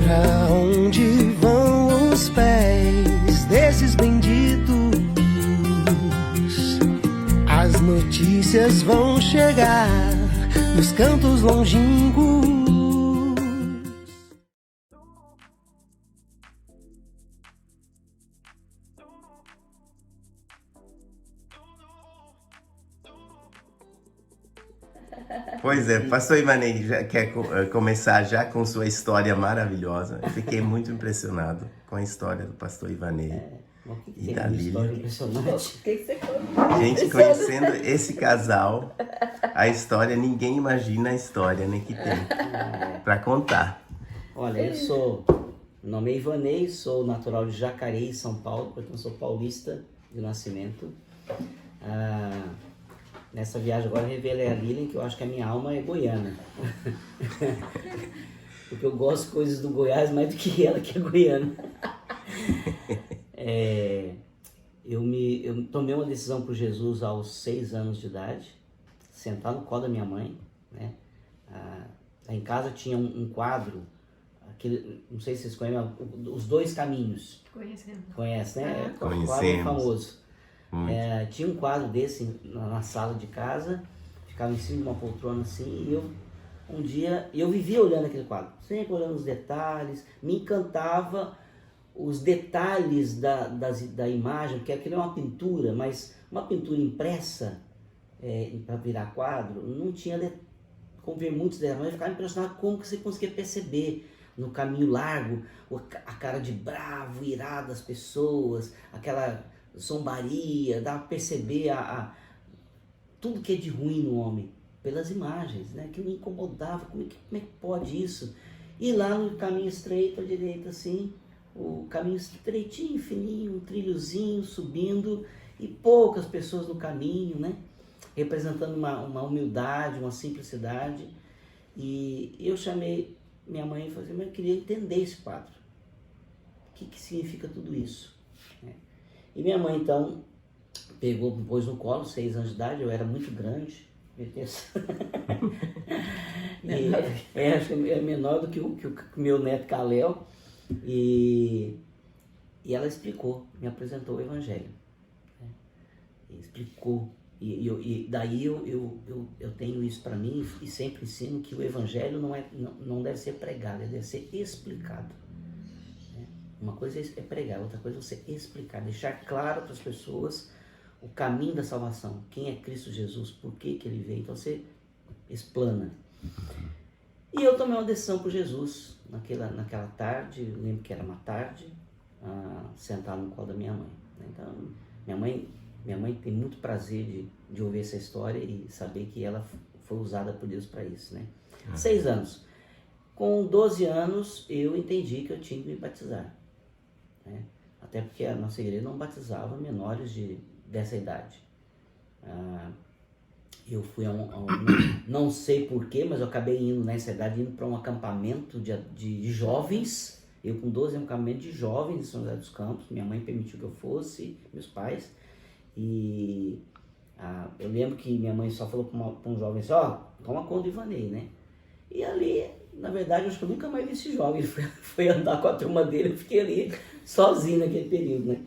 Pra onde vão os pés desses benditos? As notícias vão chegar nos cantos longínquos. Pois é, pastor Ivanei já quer começar já com sua história maravilhosa. Eu fiquei muito impressionado com a história do pastor Ivanei e da Lília. Impressionante. O que você conta? Gente, conhecendo esse casal, a história, ninguém imagina a história, né, que tem para contar. Olha, meu nome é Ivanei, sou natural de Jacareí, São Paulo, portanto sou paulista de nascimento. Nessa viagem agora eu revelei a Lilian que eu acho que a minha alma é goiana. Porque eu gosto de coisas do Goiás mais do que ela que é goiana. Eu tomei uma decisão por Jesus aos 6 anos de idade, sentar no colo da minha mãe, né? Lá em casa tinha um quadro, não sei se vocês conhecem, Os Dois Caminhos. Conhece, né? É um quadro famoso. Tinha um quadro desse na sala de casa, ficava em cima de uma poltrona assim, e um dia eu vivia olhando aquele quadro, sempre olhando os detalhes, me encantava os detalhes da imagem, porque aquilo é uma pintura, mas uma pintura impressa para virar quadro, não tinha como ver muitos detalhes, mas eu ficava impressionado como que você conseguia perceber no caminho largo a cara de bravo, irado das pessoas, aquela zombaria, dá para perceber tudo que é de ruim no homem, pelas imagens, né? Que me incomodava, como é que pode isso? E lá no caminho estreito, à direita assim, o caminho estreitinho, fininho, um trilhozinho subindo, e poucas pessoas no caminho, né? Representando uma humildade, uma simplicidade. E eu chamei minha mãe e falei assim, mas eu queria entender esse quadro. O que significa tudo isso? E minha mãe, então, pegou, me pôs no colo, 6 anos de idade, eu era muito grande. Acho que é menor do que o meu neto Kalel. E ela explicou, me apresentou o Evangelho. Explicou. E daí eu tenho isso para mim e sempre ensino que o Evangelho não deve ser pregado, ele deve ser explicado. Uma coisa é pregar, outra coisa é você explicar, deixar claro para as pessoas o caminho da salvação, quem é Cristo Jesus, por que ele veio. Então você explana. E eu tomei uma decisão por Jesus naquela tarde, eu lembro que era uma tarde, sentado no colo da minha mãe. Então minha mãe tem muito prazer de ouvir essa história e saber que ela foi usada por Deus para isso, né? 6 anos. Com 12 anos eu entendi que eu tinha que me batizar. Até porque a nossa igreja não batizava menores dessa idade. Eu fui não sei porquê, mas eu acabei indo nessa idade, indo para um acampamento de jovens. Eu com 12 anos, um acampamento de jovens em São José dos Campos. Minha mãe permitiu que eu fosse, meus pais. E eu lembro que minha mãe só falou para um jovem assim, toma conta do Ivanei, né? E ali, na verdade, eu acho que eu nunca mais vi esse jovem. Ele foi andar com a turma dele, eu fiquei ali sozinho naquele período, né?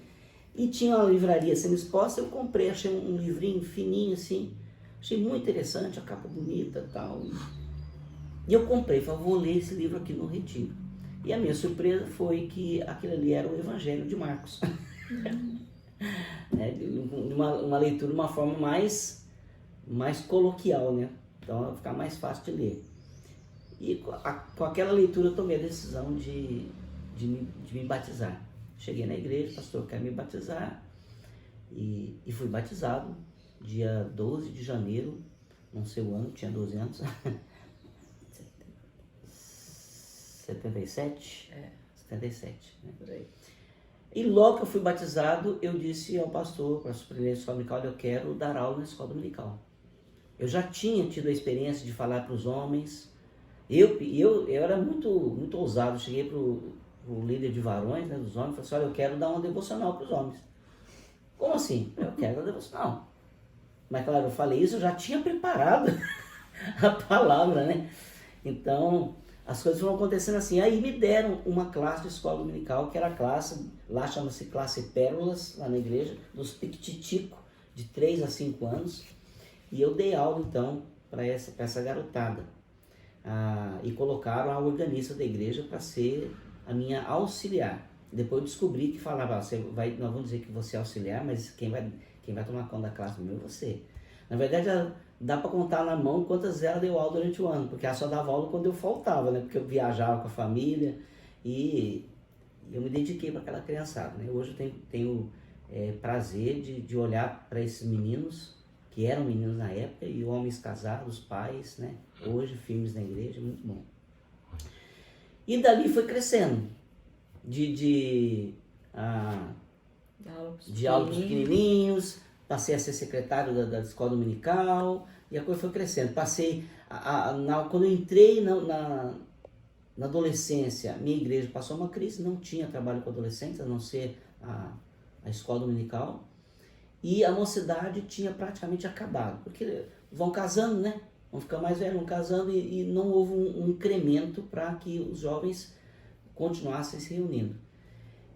E tinha uma livraria sendo exposta, eu comprei, achei um livrinho fininho assim, achei muito interessante, a capa bonita e tal. E eu comprei, falei, vou ler esse livro aqui no retiro. E a minha surpresa foi que aquilo ali era o Evangelho de Marcos. Uma leitura de uma forma mais coloquial, né? Então vai ficar mais fácil de ler. E com aquela leitura eu tomei a decisão de me batizar. Cheguei na igreja, pastor, eu quero me batizar. E fui batizado dia 12 de janeiro, não sei o ano, tinha 12 anos. 77? 77, né? Por aí. E logo que eu fui batizado, eu disse ao pastor, para a superintendente da escola dominical, eu quero dar aula na escola dominical. Eu já tinha tido a experiência de falar para os homens. Eu era muito ousado. Cheguei para o líder de varões, né, dos homens, e falei assim, olha, eu quero dar uma devocional para os homens. Como assim? Eu quero dar devocional. Mas claro, eu falei isso, eu já tinha preparado a palavra, né? Então, as coisas foram acontecendo assim. Aí me deram uma classe de escola dominical, que era a classe, lá chama-se classe Pérolas, lá na igreja, dos piquititicos, de 3 a 5 anos. E eu dei aula, então, para essa garotada. E colocaram a organista da igreja para ser a minha auxiliar. Depois eu descobri que falava, nós vamos dizer que você é auxiliar, mas quem vai tomar conta da classe mesmo é você. Na verdade, dá para contar na mão quantas ela deu aula durante o ano, porque ela só dava aula quando eu faltava, né? Porque eu viajava com a família e eu me dediquei para aquela criançada, né? Hoje eu tenho prazer de olhar para esses meninos, que eram meninos na época, e homens casados, pais, né? Hoje firmes na igreja, muito bom. E dali foi crescendo, de aulas pequenininhos, passei a ser secretário da escola dominical, e a coisa foi crescendo. Passei, quando eu entrei na adolescência, minha igreja passou uma crise, não tinha trabalho com adolescentes, a não ser a escola dominical, e a mocidade tinha praticamente acabado, porque vão casando, né? Vão ficar mais velhos, vão casando, e não houve um incremento para que os jovens continuassem se reunindo.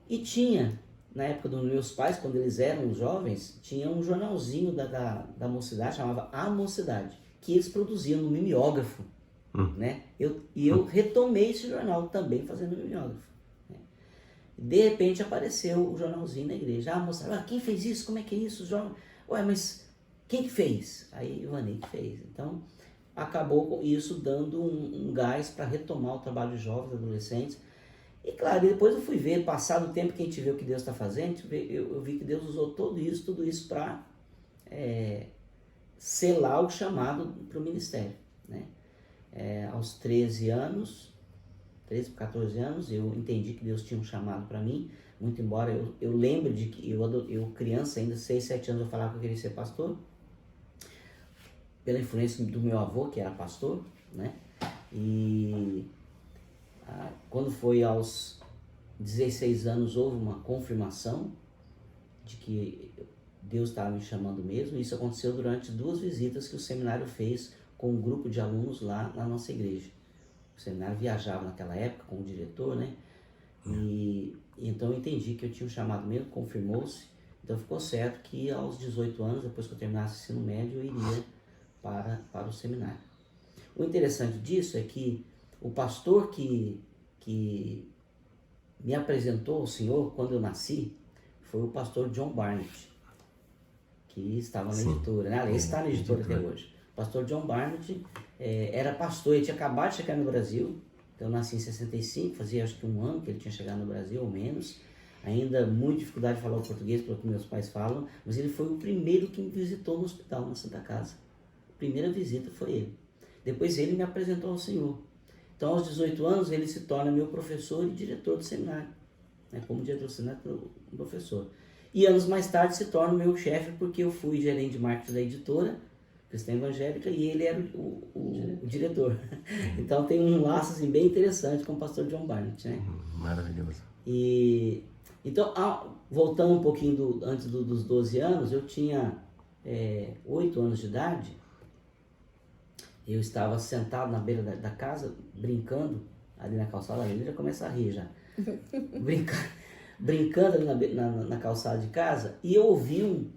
E tinha, na época dos meus pais, quando eles eram jovens, tinha um jornalzinho da mocidade, chamava A Mocidade, que eles produziam no mimeógrafo, né? Eu retomei esse jornal também fazendo mimeógrafo. Né? De repente apareceu o jornalzinho na igreja. Mostrava, quem fez isso? Como é que é isso? Ué, mas quem que fez? Aí o Vanei que fez. Então, acabou com isso dando um gás para retomar o trabalho de jovens, adolescentes. E claro, depois eu fui ver, passado o tempo que a gente vê o que Deus está fazendo, eu vi que Deus usou tudo isso para selar o chamado para o ministério. Né? Aos 13 para 14 anos, eu entendi que Deus tinha um chamado para mim, muito embora eu lembre de que eu criança, ainda 6, 7 anos, eu falava que eu queria ser pastor, pela influência do meu avô, que era pastor, né? E quando foi aos 16 anos, houve uma confirmação de que Deus estava me chamando mesmo. Isso aconteceu durante 2 visitas que o seminário fez com um grupo de alunos lá na nossa igreja. O seminário viajava naquela época com o diretor, né? E então eu entendi que eu tinha um chamado mesmo, confirmou-se. Então ficou certo que aos 18 anos, depois que eu terminasse o ensino médio, eu iria para o seminário. O interessante disso é que o pastor que me apresentou ao Senhor quando eu nasci foi o pastor John Barnett, que estava na editora, né? Ele está na editora até hoje. O pastor John Barnett era pastor, ele tinha acabado de chegar no Brasil, então eu nasci em 65, fazia acho que 1 ano que ele tinha chegado no Brasil, ou menos, ainda muita dificuldade de falar o português, pelo que meus pais falam, mas ele foi o primeiro que me visitou no hospital, na Santa Casa. A primeira visita foi ele. Depois ele me apresentou ao Senhor. Então, aos 18 anos, ele se torna meu professor e diretor do seminário. Né? Como diretor do seminário, professor. E anos mais tarde se torna meu chefe, porque eu fui gerente de marketing da editora Cristã Evangélica e ele era o diretor. Então, tem um laço assim, bem interessante com o pastor John Barnett. Né? Maravilhoso. Então, voltando um pouquinho antes dos 12 anos, eu tinha 8 anos de idade. Eu estava sentado na beira da casa, brincando, ali na calçada, ele já começa a rir já. Brincando ali na calçada de casa, e eu ouvi um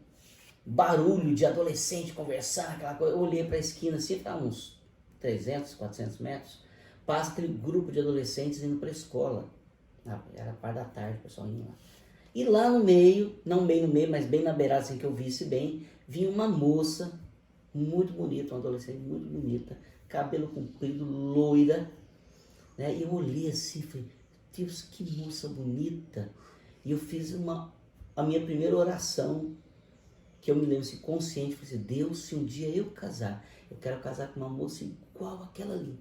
barulho de adolescente conversando, aquela coisa. Eu olhei para a esquina, assim, tá uns 300, 400 metros, passa aquele grupo de adolescentes indo para a escola. Era a parte da tarde, o pessoal indo lá. E lá no meio, não bem no meio, mas bem na beirada, assim que eu visse bem, vinha uma moça, muito bonita, uma adolescente muito bonita, cabelo comprido, loira, né? E eu olhei assim e falei, Deus, que moça bonita. E eu fiz a minha primeira oração, que eu me lembro assim, consciente, falei assim, Deus, se um dia eu casar, eu quero casar com uma moça igual aquela ali.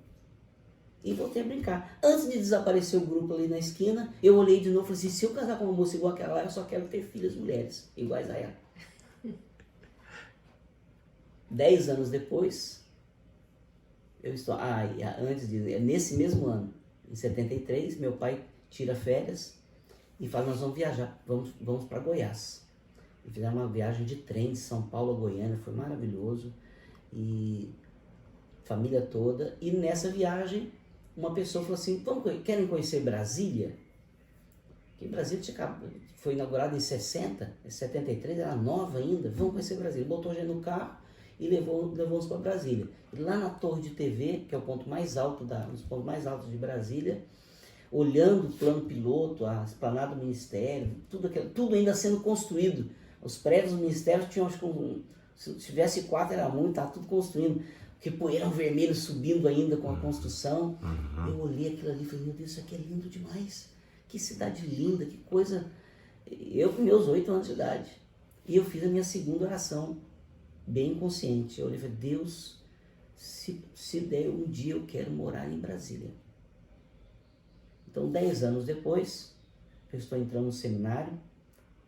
E voltei a brincar. Antes de desaparecer o grupo ali na esquina, eu olhei de novo e falei assim, se eu casar com uma moça igual aquela lá, eu só quero ter filhas mulheres, iguais a ela. 10 anos depois, eu estou... nesse mesmo ano, em 73, meu pai tira férias e fala, nós vamos viajar, vamos para Goiás. E fizemos uma viagem de trem de São Paulo a Goiânia, foi maravilhoso. E família toda. E nessa viagem, uma pessoa falou assim, querem conhecer Brasília? Que Brasília foi inaugurada em 73, era nova ainda, vamos conhecer Brasília. Botou a gente no carro e levou-nos para Brasília. E lá na torre de TV, que é o ponto mais alto um dos pontos mais altos de Brasília, olhando o plano piloto, a esplanada do Ministério, tudo ainda sendo construído. Os prédios do Ministério tinham, acho que se tivesse 4 era muito, estava tudo construindo. Porque poeirão vermelho subindo ainda com a construção. Eu olhei aquilo ali e falei, meu Deus, isso aqui é lindo demais. Que cidade linda, que coisa. Eu com meus 8 anos de idade. E eu fiz a minha segunda oração, bem consciente. Eu olhei e falei, Deus, se der um dia eu quero morar em Brasília. Então 10 anos depois, eu estou entrando no seminário,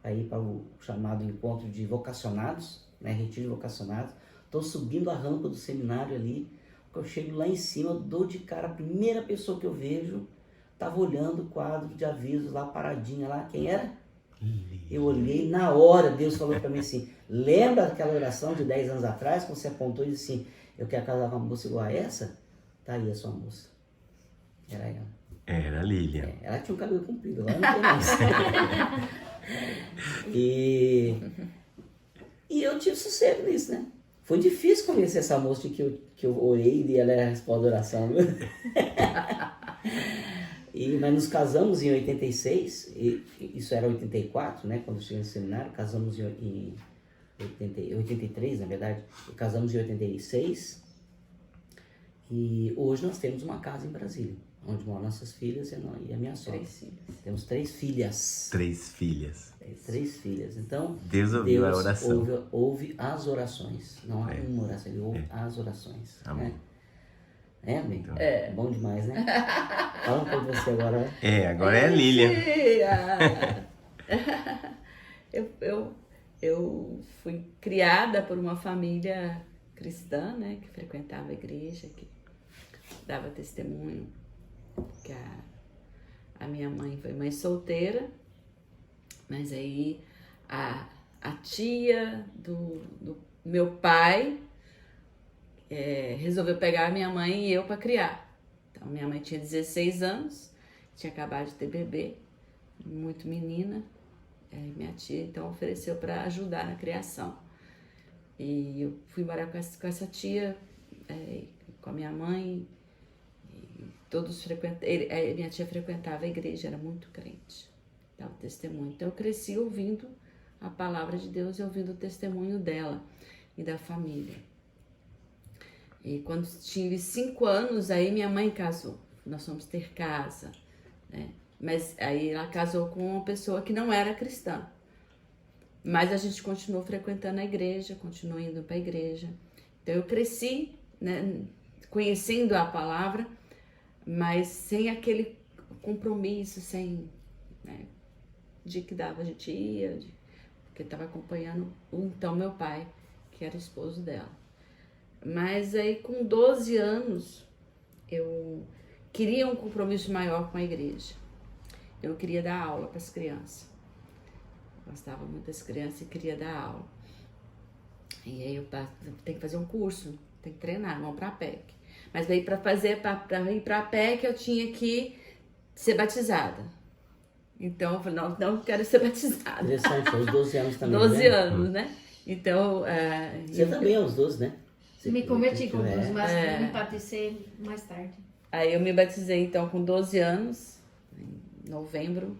aí para o chamado encontro de vocacionados, né, retiro de vocacionados. Estou subindo a rampa do seminário ali, quando eu chego lá em cima, dou de cara, a primeira pessoa que eu vejo estava olhando o quadro de avisos lá, paradinha lá, quem era? Eu olhei, na hora Deus falou para mim assim, lembra daquela oração de 10 anos atrás, quando você apontou e disse assim, eu quero casar com uma moça igual a essa? Tá aí a sua moça. Era ela. Era a Lilian. Ela tinha um cabelo comprido, agora não tem mais. E eu tive sossego nisso, né? Foi difícil convencer essa moça de que eu orei e ela era a resposta da oração. Mas nos casamos em 86, isso era 84, né? Quando eu cheguei no seminário, casamos em 83, na verdade. Casamos em 86 e hoje nós temos uma casa em Brasília, onde moram nossas filhas e a minha sogra. 3 filhos. Temos 3 filhas. 3 filhas. 3 filhas. Então, Deus ouviu a oração. Ouve as orações. Não há uma oração, ele ouve as orações. Amém. Né? É, amigo? É. Bom demais, né? Fala um pouco de você agora. Agora é a Lilian. Eu fui criada por uma família cristã, né? Que frequentava a igreja, que dava testemunho. Que a minha mãe foi mãe solteira, mas aí a tia do meu pai resolveu pegar a minha mãe e eu para criar. Então minha mãe tinha 16 anos, tinha acabado de ter bebê, muito menina. Minha tia então ofereceu para ajudar na criação. E eu fui morar com essa tia, com a minha mãe. Todos minha tia frequentava a igreja, era muito crente, dava testemunho. Então eu cresci ouvindo a palavra de Deus e ouvindo o testemunho dela e da família. E quando tive 5 anos, aí minha mãe casou. Nós fomos ter casa, né? Mas aí ela casou com uma pessoa que não era cristã. Mas a gente continuou frequentando a igreja, continuou indo para a igreja. Então eu cresci, né, conhecendo a palavra, mas sem aquele compromisso, né, de que dava, a gente ia, porque estava acompanhando então meu pai, que era esposo dela. Mas aí com 12 anos eu queria um compromisso maior com a igreja. Eu queria dar aula para as crianças. Gostava muito das crianças e queria dar aula. E aí eu tenho que fazer um curso, tem que treinar, vamos para a PEC. Mas daí para ir para a PEC eu tinha que ser batizada. Então eu falei, não quero ser batizada. Interessante, aos 12 anos também, 12 né? anos, né? Então... Você também aos 12, né? Me converti com 12, mas me batizei mais tarde. Aí eu me batizei então com 12 anos, em novembro,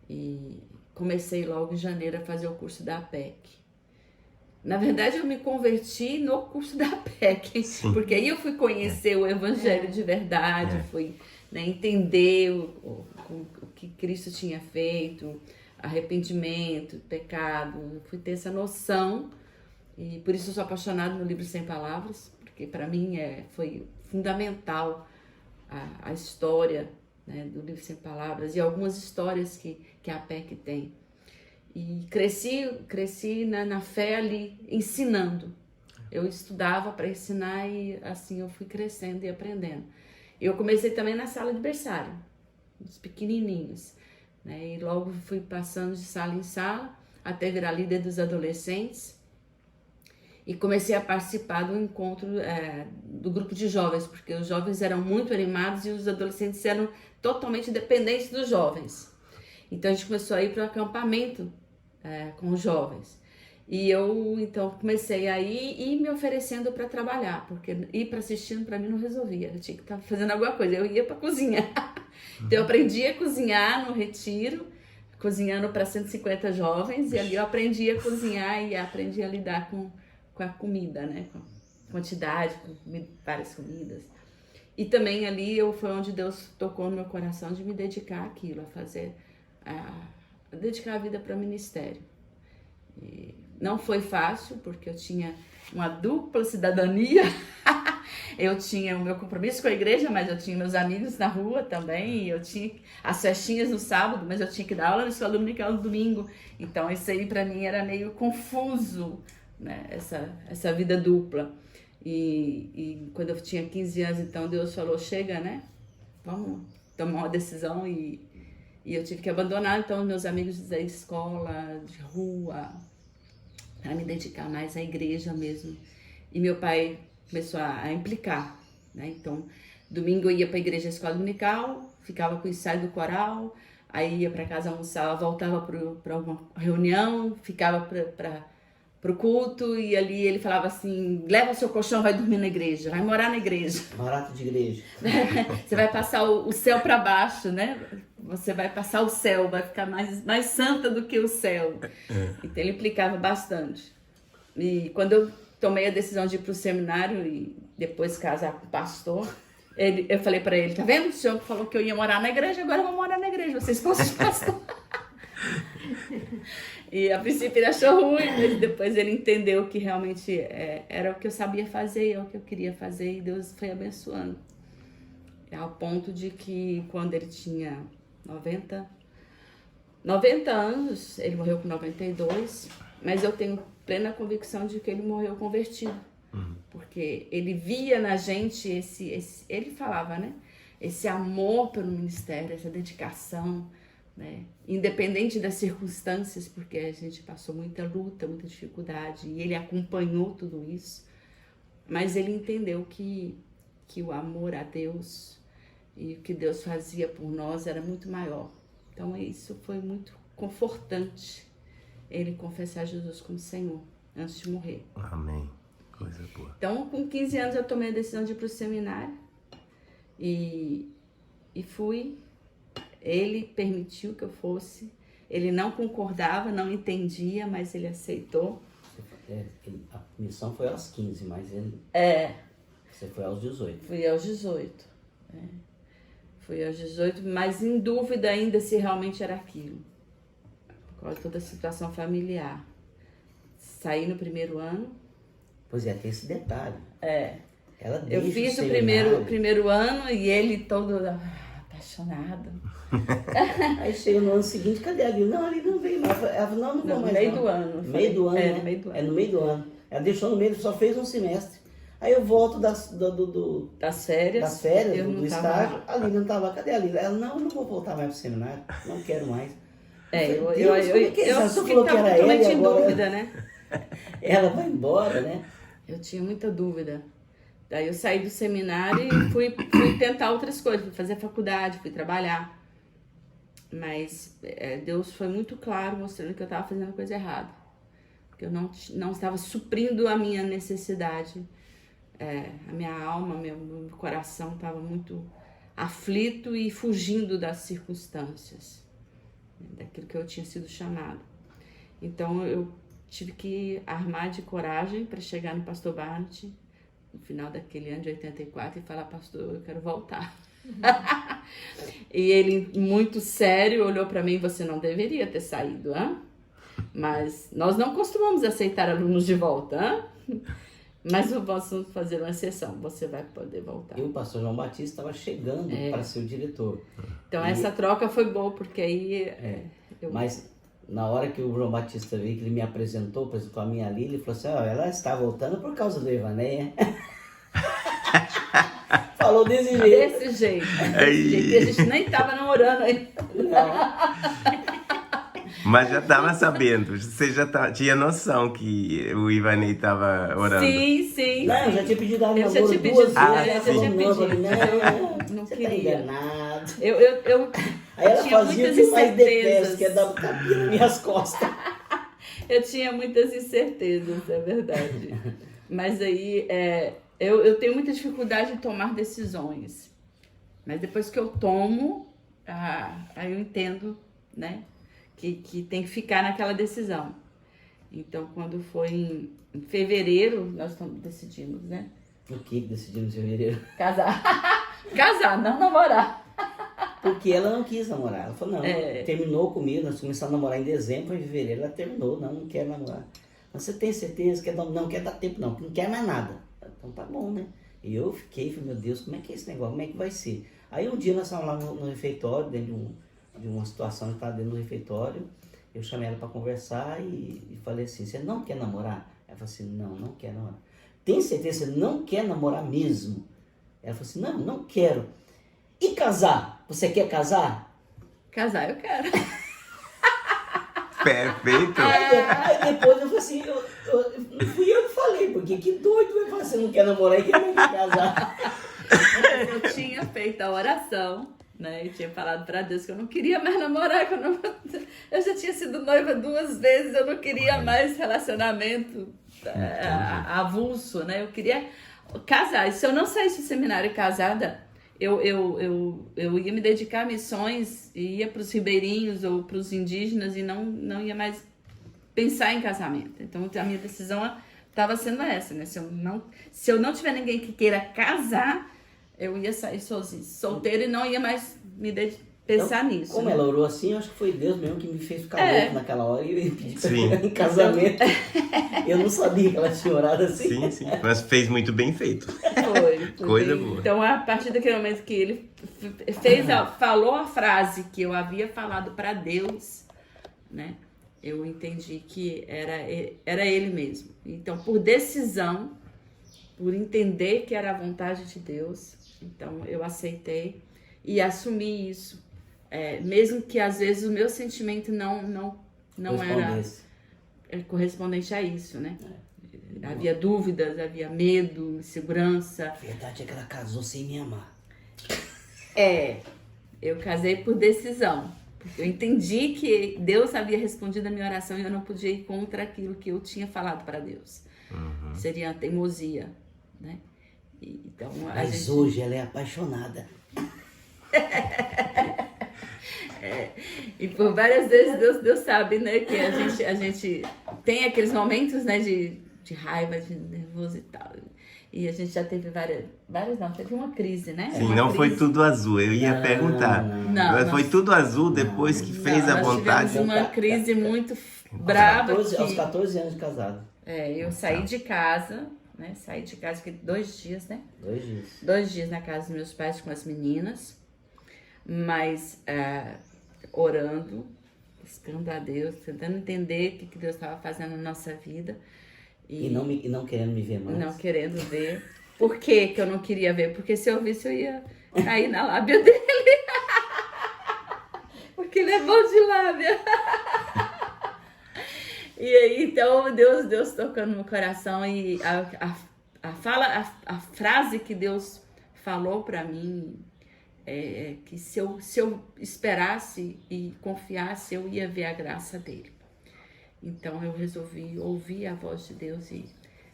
e comecei logo em janeiro a fazer o curso da PEC. Na verdade, eu me converti no curso da PEC, porque aí eu fui conhecer o Evangelho de verdade, fui, né, entender o que Cristo tinha feito, arrependimento, pecado, fui ter essa noção, e por isso eu sou apaixonada no livro Sem Palavras, porque para mim foi fundamental a história, né, do livro Sem Palavras e algumas histórias que a PEC tem. E cresci na fé ali, ensinando. Eu estudava para ensinar e assim eu fui crescendo e aprendendo. Eu comecei também na sala de berçário, os pequenininhos, né? E logo fui passando de sala em sala até virar líder dos adolescentes. e comecei a participar do encontro do grupo de jovens, porque os jovens eram muito animados e os adolescentes eram totalmente dependentes dos jovens. Então a gente começou a ir para o acampamento com os jovens. E eu, então, comecei a ir e me oferecendo para trabalhar, porque ir para assistindo para mim não resolvia, eu tinha que estar fazendo alguma coisa, eu ia para cozinha. Então eu aprendi a cozinhar no retiro, cozinhando para 150 jovens, e ali eu aprendi a cozinhar e aprendi a lidar com a comida, né? Com quantidade, com várias comidas. E também ali foi onde Deus tocou no meu coração de me dedicar àquilo, a dedicar a vida para o ministério. E não foi fácil, porque eu tinha uma dupla cidadania. Eu tinha o meu compromisso com a igreja, mas eu tinha meus amigos na rua também, e eu tinha as festinhas no sábado, mas eu tinha que dar aula na escola dominical no domingo. Então isso aí para mim era meio confuso, né? Essa vida dupla. E quando eu tinha 15 anos, então Deus falou, chega, né? Vamos tomar uma decisão, e eu tive que abandonar então meus amigos da escola, de rua, para me dedicar mais à igreja mesmo. E meu pai começou a implicar, né? Então, domingo eu ia para a igreja da escola dominical, ficava com o ensaio do coral, aí ia para casa almoçar, voltava para uma reunião, ficava para o culto, e ali ele falava assim, leva o seu colchão, vai dormir na igreja, vai morar na igreja. Barato de igreja. Você vai passar o céu para baixo, né? Você vai passar o céu, vai ficar mais santa do que o céu. Então ele implicava bastante. E quando eu tomei a decisão de ir para o seminário e depois casar com o pastor, eu falei para ele, tá vendo? O senhor falou que eu ia morar na igreja, agora eu vou morar na igreja, vocês possam de pastor. E a princípio ele achou ruim, mas depois ele entendeu que realmente era o que eu sabia fazer, é o que eu queria fazer, e Deus foi abençoando. Ao ponto de que quando ele tinha 90 anos, ele morreu com 92, mas eu tenho plena convicção de que ele morreu convertido. Porque ele via na gente ele falava, né? Esse amor pelo ministério, essa dedicação, né? Independente das circunstâncias, porque a gente passou muita luta, muita dificuldade, e ele acompanhou tudo isso, mas ele entendeu que o amor a Deus e o que Deus fazia por nós era muito maior. Então isso foi muito confortante, ele confessar Jesus como Senhor antes de morrer. Amém. Coisa boa. Então, com 15 anos eu tomei a decisão de ir para o seminário e fui. Ele permitiu que eu fosse. Ele não concordava, não entendia, mas ele aceitou. A missão foi aos 15, mas ele... Você foi aos 18. Fui aos 18. Fui aos 18, mas em dúvida ainda se realmente era aquilo. Por causa de toda a situação familiar. Saí no primeiro ano. Pois é, tem esse detalhe. Ela Eu fiz o primeiro ano e ele todo apaixonado. Aí chega no ano seguinte, cadê a Lili? Não, a Lili não veio mais. Ela falou, não vou mais. No meio do ano. No meio do ano, né? No meio do ano. É no meio do ano. Ela deixou no meio, só fez um semestre. Aí eu volto das férias do estágio, a Lili não estava lá. Cadê a Lili? Ela, não vou voltar mais pro seminário, não quero mais. Eu só falou que era ela e em agora dúvida, né? Ela vai embora, né? Eu tinha muita dúvida. Daí eu saí do seminário e fui tentar outras coisas, fui fazer faculdade, fui trabalhar. Mas Deus foi muito claro mostrando que eu estava fazendo a coisa errada. Que eu não estava suprindo a minha necessidade. A minha alma, meu coração estava muito aflito e fugindo das circunstâncias, daquilo que eu tinha sido chamado. Então eu tive que armar de coragem para chegar no pastor Barnett no final daquele ano de 84 e falar, pastor, eu quero voltar. E ele, muito sério, olhou para mim, você não deveria ter saído, hein? Mas nós não costumamos aceitar alunos de volta, hein? Mas eu posso fazer uma exceção, você vai poder voltar. E o pastor João Batista estava chegando para ser o diretor. Então essa troca foi boa, porque aí... Mas na hora que o João Batista veio, que ele me apresentou a minha Lili, ele falou assim, ela está voltando por causa do Ivaneia. Falou desse jeito. Desse jeito. E a gente nem estava namorando ainda. Mas já estava sabendo, você tinha noção que o Ivanei estava orando. Sim. Não, eu já tinha pedido a Eu já namoro tinha duas pedido, vezes. Ah, Ela sim. falou não, eu falei, Não você queria. tá enganado. Eu Aí ela tinha fazia o muitas que eu mais detesto, incertezas. que é dar um tapinha nas minhas costas. Eu tinha muitas incertezas, é verdade. Mas aí, eu tenho muita dificuldade em tomar decisões. Mas depois que eu tomo, aí eu entendo, né, que tem que ficar naquela decisão. Então, quando foi em fevereiro, nós decidimos, né? O que decidimos em fevereiro? Casar. Casar, não namorar. Porque ela não quis namorar. Ela falou, não, É. terminou comigo, nós começamos a namorar em dezembro, em fevereiro ela terminou, não quer namorar. Mas você tem certeza que não quer dar tempo não, que não quer mais nada. Então tá bom, né? E eu falei, meu Deus, como é que é esse negócio, como é que vai ser? Aí um dia nós estávamos lá no refeitório, dentro de uma situação que estava dentro do refeitório, eu chamei ela para conversar e falei assim, você não quer namorar? Ela falou assim, não quero namorar. Tem certeza que você não quer namorar mesmo? Ela falou assim, não quero. E casar? Você quer casar? Casar eu quero. Perfeito. Aí depois eu falei assim, não fui eu que falei, porque que doido vai falar, você não quer namorar e que não quer casar. Eu tinha feito a oração, né? E tinha falado pra Deus que eu não queria mais namorar. Que eu já tinha sido noiva 2 vezes, eu não queria mais relacionamento avulso, né? Eu queria casar. E se eu não saísse do seminário casada, eu ia me dedicar a missões, e ia para os ribeirinhos ou para os indígenas e não ia mais pensar em casamento. Então a minha decisão estava sendo essa, né? Se eu não tiver ninguém que queira casar, eu ia sair solteira e não ia mais pensar Então, nisso. Como né? ela orou assim, eu acho que foi Deus mesmo que me fez ficar louco naquela hora e eu pedi pra Sim. ela em casamento. Eu não sabia que ela tinha orado assim. Sim, mas fez muito bem feito. Foi Coisa bem. boa. Então, a partir daquele momento que ele falou a frase que eu havia falado para Deus, né? Eu entendi que era ele mesmo. Então, por decisão, por entender que era a vontade de Deus, então eu aceitei e assumi isso. Mesmo que às vezes o meu sentimento não era correspondente a isso, né? Havia dúvidas, havia medo, insegurança. A verdade é que ela casou sem me amar. Eu casei por decisão. Porque eu entendi que Deus havia respondido a minha oração e eu não podia ir contra aquilo que eu tinha falado para Deus. Uhum. Seria a teimosia, né? Então, Mas hoje ela é apaixonada. E por várias vezes Deus sabe, né, que a gente tem aqueles momentos, né, de raiva, de nervoso e tal. E a gente já teve várias não, teve uma crise, né? Sim, uma não crise. foi tudo azul. Eu ia perguntar. Não, Foi tudo azul depois que fez a nós vontade. tivemos uma crise muito braba. Aos 14 anos de casado. Eu saí de casa, né? Saí de casa, fiquei 2 dias, né? 2 dias. 2 dias na casa dos meus pais com as meninas, mas orando, buscando a Deus, tentando entender o que Deus estava fazendo na nossa vida. E não querendo me ver mais. Não querendo ver. Por que eu não queria ver? Porque se eu visse, eu ia cair na lábia dele. Porque ele é bom de lábia. E aí, então, Deus tocando no coração e a frase que Deus falou para mim que se eu esperasse e confiasse, eu ia ver a graça dele. Então, eu resolvi ouvir a voz de Deus e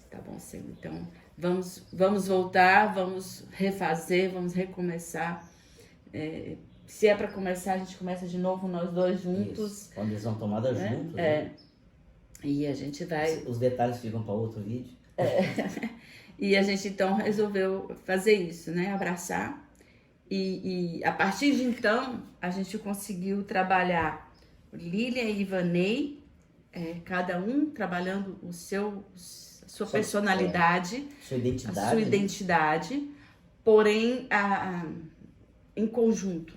tá bom, Senhor. Então, vamos voltar, vamos refazer, vamos recomeçar. Se é para começar, a gente começa de novo, nós 2 juntos. Isso. Uma decisão tomada juntos. Né? E a gente vai... Os detalhes ficam para outro vídeo. E a gente, então, resolveu fazer isso, né? Abraçar. E a partir de então, a gente conseguiu trabalhar Lília e Ivanei, cada um trabalhando a sua personalidade, Sua a sua identidade, porém em conjunto,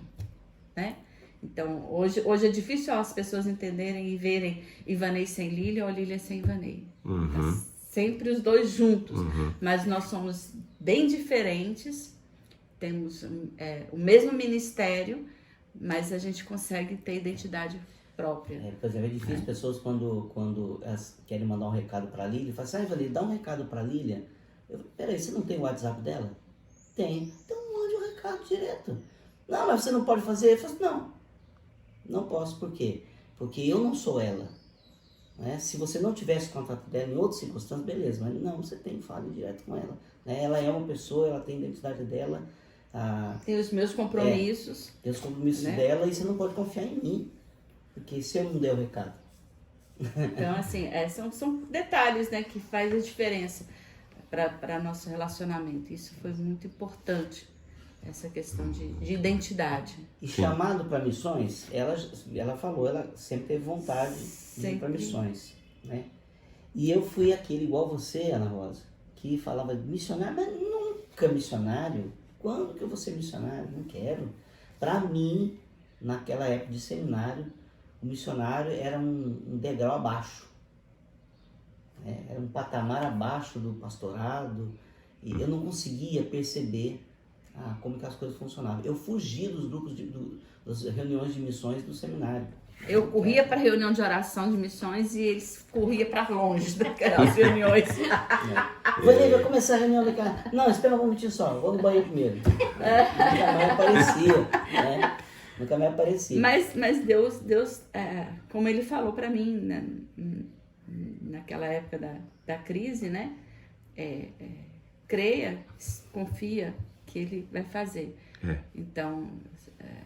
né? Então, hoje é difícil as pessoas entenderem e verem Ivanei sem Lília ou Lília sem Ivanei. Uhum. Sempre os 2 juntos, Uhum. mas nós somos bem diferentes, temos o mesmo ministério, mas a gente consegue ter identidade própria. Por exemplo, é difícil pessoas quando elas querem mandar um recado para a Lília, falam assim, Ivanei, dá um recado para a Lília. Peraí, você não tem o WhatsApp dela? Tem. Então mande um recado direto. Não, mas você não pode fazer? Eu falo assim, não posso. Por quê? Porque eu não sou ela. Né? Se você não tivesse contato dela em outras circunstâncias, beleza, mas não, você tem, fale direto com ela. Né? Ela é uma pessoa, ela tem a identidade dela. Tem os meus compromissos. Tem os compromissos né? dela e você não pode confiar em mim. Porque se eu não der o recado. Então, assim, são detalhes, né, que faz a diferença para nosso relacionamento. Isso foi muito importante, essa questão de identidade. E chamado para missões, ela falou, ela sempre teve vontade de ir para missões, né? E eu fui aquele, igual você, Ana Rosa, que falava missionário, mas nunca missionário. Quando que eu vou ser missionário? Não quero. Para mim, naquela época de seminário, o missionário era um degrau abaixo. Era um patamar abaixo do pastorado. E eu não conseguia perceber como que as coisas funcionavam. Eu fugi dos grupos, das reuniões de missões do seminário. Eu corria para reunião de oração de missões e eles corriam para longe daquelas reuniões. Vai começar a reunião daqui. Não, espera um momentinho só, vou no banheiro primeiro. Nunca mais aparecia. Né? Nunca mais aparecia. Mas Deus como ele falou para mim, né, naquela época da crise, né? Creia, confia que ele vai fazer. Então,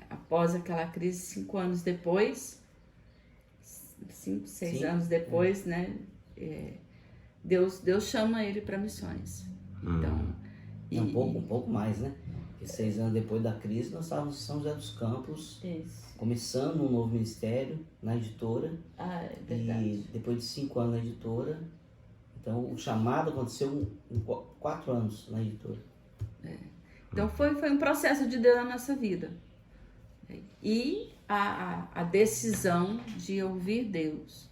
após aquela crise, 5 anos depois, 5, 6 anos depois, né? Deus chama ele para missões. Então, Um pouco mais, né? Porque 6 anos depois da crise, nós estávamos em São José dos Campos, começando um novo ministério na editora. É verdade. E depois de 5 anos na editora, então o chamado aconteceu em 4 anos na editora. Então foi um processo de Deus na nossa vida. E a decisão de ouvir Deus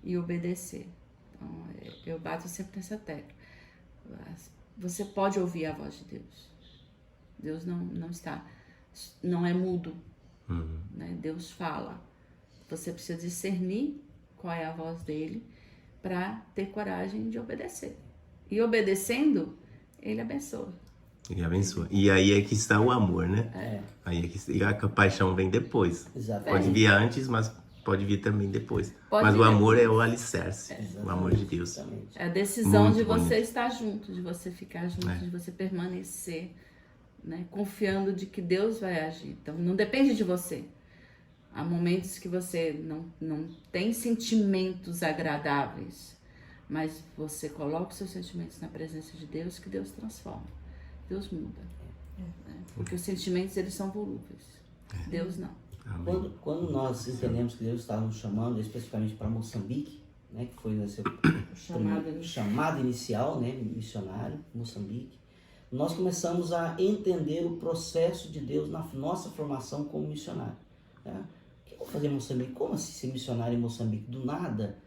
e obedecer. Então, eu bato sempre nessa tecla. Você pode ouvir a voz de Deus. Deus não é mudo. Né? Deus fala. Você precisa discernir qual é a voz dele para ter coragem de obedecer. E obedecendo, ele abençoa. Ele abençoa. E aí é que está o amor, né? Aí é que e a paixão vem depois. Exatamente. Pode vir antes, mas pode vir também depois. Pode mas vir o amor é o alicerce. O amor de Deus. Exatamente. É a decisão Muito de você bonito. estar junto, de você ficar junto, de você permanecer, né? Confiando de que Deus vai agir. Então, não depende de você. Há momentos que você não tem sentimentos agradáveis, mas você coloca os seus sentimentos na presença de Deus, que Deus transforma. Deus muda. Né? Porque os sentimentos, eles são volúveis. Deus não. Quando nós entendemos que Deus estava nos chamando especificamente para Moçambique, né, que foi nesse chamado inicial, né, missionário, Moçambique, nós começamos a entender o processo de Deus na nossa formação como missionário. Né? O que eu vou fazer em Moçambique? Como assim ser missionário em Moçambique? Do nada?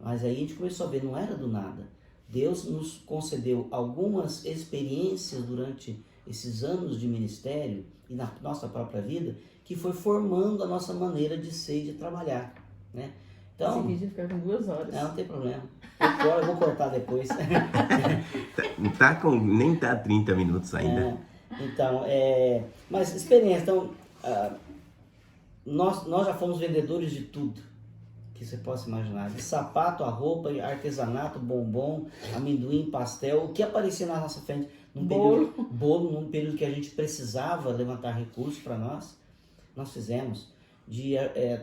Mas aí a gente começou a ver, não era do nada. Deus nos concedeu algumas experiências durante esses anos de ministério e na nossa própria vida, que foi formando a nossa maneira de ser e de trabalhar, né? Então, esse vídeo fica com 2 horas. Não tem problema. Eu vou cortar depois. Nem tá 30 minutos ainda. Então, mas experiência. Então, nós já fomos vendedores de tudo que você possa imaginar. De sapato, a roupa, artesanato, bombom, amendoim, pastel, o que aparecia na nossa frente. Bolo, num período que a gente precisava levantar recursos para nós fizemos. De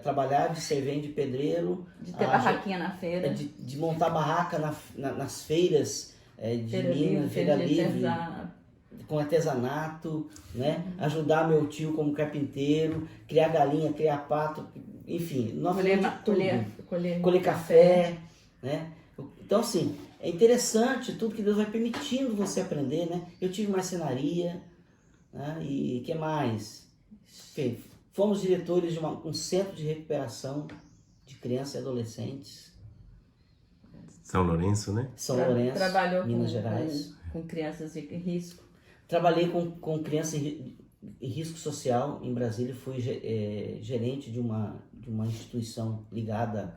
trabalhar de servente de pedreiro. De ter barraquinha na feira. De montar barraca nas feiras de Minas, feira livre, com artesanato, né? Ajudar meu tio como carpinteiro, criar galinha, criar pato, enfim, nós fizemos de tudo. Colher café, né? Então, assim, é interessante tudo que Deus vai permitindo você aprender, né? Eu tive marcenaria, né? E o que mais? Fomos diretores de um centro de recuperação de crianças e adolescentes. São Lourenço, né? São Lourenço, Trabalhou Minas Gerais. Com crianças em risco. Trabalhei com crianças risco social em Brasília, fui gerente de uma instituição ligada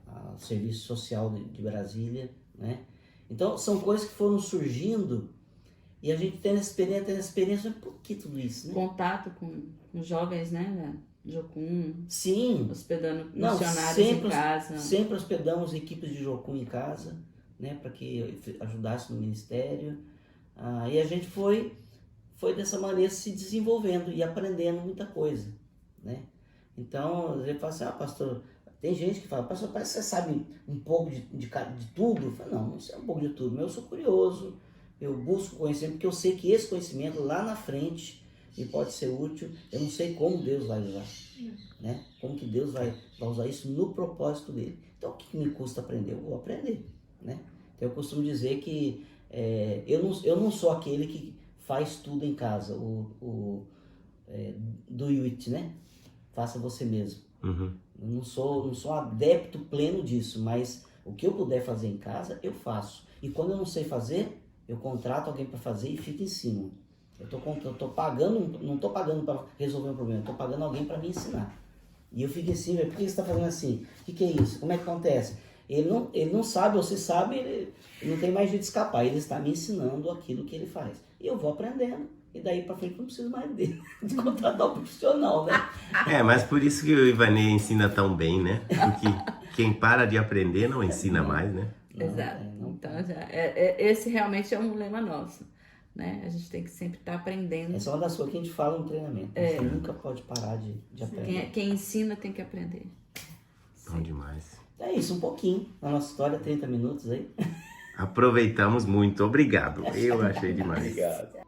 ao Serviço Social de Brasília, né? Então, são coisas que foram surgindo e a gente tendo experiência, mas por que tudo isso, né? Contato com jovens, né? Jocum. Sim. Hospedando missionários em casa. Sempre hospedamos equipes de Jocum em casa, né? Para que ajudasse no ministério. E a gente foi dessa maneira se desenvolvendo e aprendendo muita coisa, né? Então, ele fala assim, pastor, tem gente que fala, pastor, parece que você sabe um pouco de tudo. Eu falo, não sei um pouco de tudo, mas eu sou curioso, eu busco conhecimento, porque eu sei que esse conhecimento lá na frente me pode ser útil, eu não sei como Deus vai usar, né? Como que Deus vai usar isso no propósito dele. Então, o que me custa aprender? Eu vou aprender, né? Então, eu costumo dizer que eu não sou aquele que faz tudo em casa, do it, né? Faça você mesmo. Uhum. Eu não sou adepto pleno disso, mas o que eu puder fazer em casa, eu faço. E quando eu não sei fazer, eu contrato alguém para fazer e fico em cima. Eu tô pagando, não estou pagando para resolver um problema, eu estou pagando alguém para me ensinar. E eu fico em cima, por que você está fazendo assim? O que é isso? Como é que acontece? Ele não sabe, você sabe, ele não tem mais jeito de escapar, ele está me ensinando aquilo que ele faz. E eu vou aprendendo, e daí para frente não preciso mais dele, de contratar um profissional, né? Mas por isso que o Ivanei ensina tão bem, né? Porque quem para de aprender não ensina mais, né? Exato. Então, esse realmente é um lema nosso, né? A gente tem que sempre estar aprendendo. Essa é uma das coisas que a gente fala no treinamento. Você nunca pode parar de aprender. Quem ensina tem que aprender. Bom demais. É isso, um pouquinho. Na nossa história, 30 minutos aí. Aproveitamos muito. Obrigado. Eu achei demais. Obrigado.